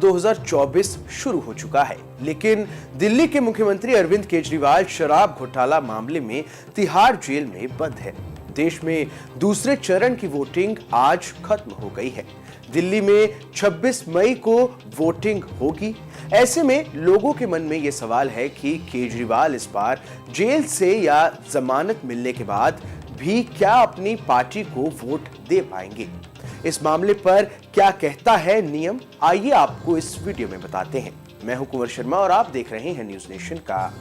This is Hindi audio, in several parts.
2024 शुरू हो चुका है, लेकिन दिल्ली के मुख्यमंत्री अरविंद केजरीवाल शराब घोटाला मामले में तिहाड़ जेल में बंद है। देश में दूसरे चरण की वोटिंग आज खत्म हो गई है। दिल्ली में 26 मई को वोटिंग होगी। ऐसे में लोगों के मन में यह सवाल है कि केजरीवाल इस बार जेल से या जमानत मिलने के बाद भी क्या अपनी पार्टी को वोट दे पाएंगे। इस मामले पर क्या कहता है नियम, आइए आपको इस वीडियो में बताते हैं। मैं हूं कुंवर शर्मा और आप देख रहे हैं न्यूज नेशन का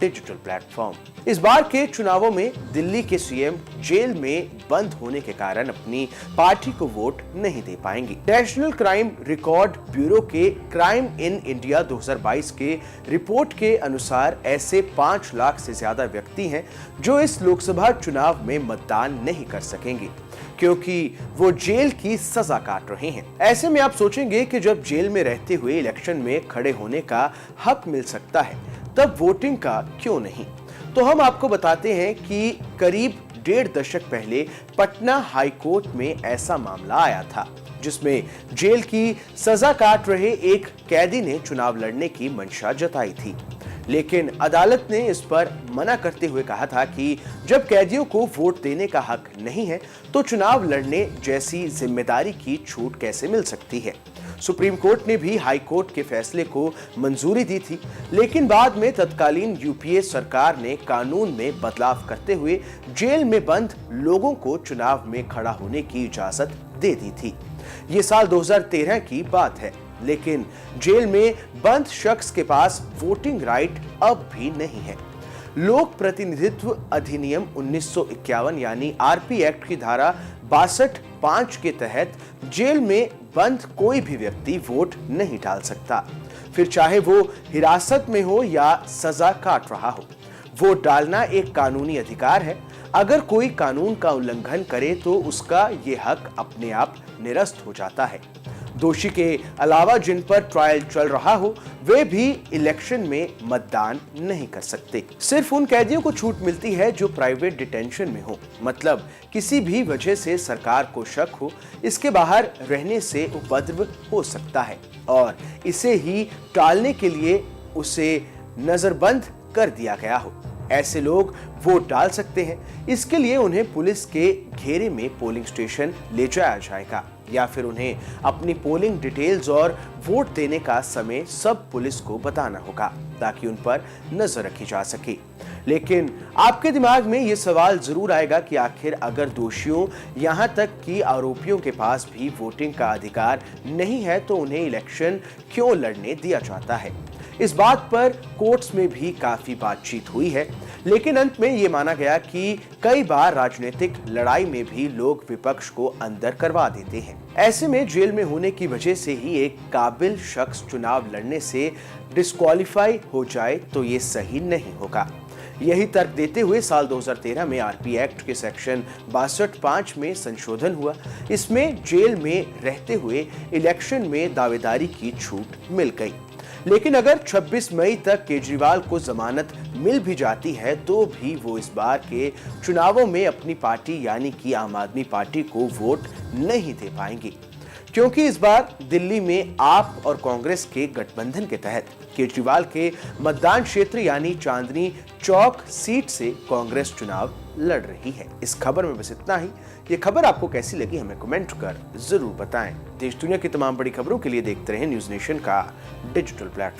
डिजिटल प्लेटफॉर्म। इस बार के चुनावों में दिल्ली के सीएम जेल में बंद होने के कारण अपनी पार्टी को वोट नहीं दे पाएंगे। नेशनल क्राइम रिकॉर्ड ब्यूरो के क्राइम इन इंडिया 2022 के रिपोर्ट के अनुसार ऐसे 5 लाख से ज्यादा व्यक्ति हैं जो इस लोकसभा चुनाव में मतदान नहीं कर सकेंगे क्योंकि वो जेल की सजा काट रहे हैं। ऐसे में आप सोचेंगे कि जब जेल में रहते हुए इलेक्शन में खड़े होने का हक मिल सकता है, तब वोटिंग का क्यों नहीं। तो हम आपको बताते हैं कि करीब 1.5 दशक पहले पटना हाई कोर्ट में ऐसा मामला आया था, जिसमें जेल की सजा काट रहे एक कैदी ने चुनाव लड़ने की मंशा जताई थी। लेकिन अदालत ने इस पर मना करते हुए कहा था कि जब कैदियों को वोट देने का हक नहीं है, तो चुनाव लड़ने जैसी जिम्मेदारी की छूट कैसे मिल सकती है। सुप्रीम कोर्ट ने भी हाई कोर्ट के फैसले को मंजूरी दी थी, लेकिन बाद में तत्कालीन यूपीए सरकार ने कानून में बदलाव करते हुए जेल में बंद लोगों को चुनाव में खड़ा होने की इजाजत दे दी थी। ये साल 2013 की बात है, लेकिन जेल में बंद शख्स के पास वोटिंग राइट अब भी नहीं है। लोक प्रतिनिधित्व अधिनियम 1951 यानी आरपी एक्ट की धारा 62(5) के तहत जेल में बंद कोई भी व्यक्ति वोट नहीं डाल सकता, फिर चाहे वो हिरासत में हो या सजा काट रहा हो। वोट डालना एक कानूनी अधिकार है। अगर कोई कानून का उल्लंघन करे तो उसका ये हक अपने आप निरस्त हो जाता है। दोषी के अलावा जिन पर ट्रायल चल रहा हो, वे भी इलेक्शन में मतदान नहीं कर सकते। सिर्फ उन कैदियों को छूट मिलती है जो प्राइवेट डिटेंशन में हो, मतलब किसी भी वजह से सरकार को शक हो इसके बाहर रहने से उपद्रव हो सकता है और इसे ही टालने के लिए उसे नजरबंद कर दिया गया हो। ऐसे लोग वोट डाल सकते हैं। इसके लिए उन्हें पुलिस के घेरे में पोलिंग स्टेशन ले जाया जाएगा या फिर उन्हें अपनी पोलिंग डिटेल्स और वोट देने का समय सब पुलिस को बताना होगा ताकि उन पर नजर रखी जा सके। लेकिन आपके दिमाग में यह सवाल जरूर आएगा कि आखिर अगर दोषियों यहां तक कि आरोपियों के पास भी वोटिंग का अधिकार नहीं है तो उन्हें इलेक्शन क्यों लड़ने दिया जाता है। इस बात पर कोर्ट्स में भी काफी बातचीत हुई है, लेकिन अंत में यह माना गया कि कई बार राजनीतिक लड़ाई में भी लोग विपक्ष को अंदर करवा देते हैं। ऐसे में जेल में होने की वजह से ही एक काबिल शख्स चुनाव लड़ने से डिस्क्वालीफाई हो जाए तो ये सही नहीं होगा। यही तर्क देते हुए साल 2013 में आरपी एक्ट के सेक्शन 62(5) में संशोधन हुआ। इसमें जेल में रहते हुए इलेक्शन में दावेदारी की छूट मिल गई। लेकिन अगर 26 मई तक केजरीवाल को जमानत मिल भी जाती है तो भी वो इस बार के चुनावों में अपनी पार्टी यानी कि आम आदमी पार्टी को वोट नहीं दे पाएंगे, क्योंकि इस बार दिल्ली में आप और कांग्रेस के गठबंधन के तहत केजरीवाल के मतदान क्षेत्र यानी चांदनी चौक सीट से कांग्रेस चुनाव लड़ रही है। इस खबर में बस इतना ही। ये खबर आपको कैसी लगी हमें कमेंट कर जरूर बताएं। देश दुनिया की तमाम बड़ी खबरों के लिए देखते रहें न्यूज नेशन का डिजिटल प्लेटफॉर्म।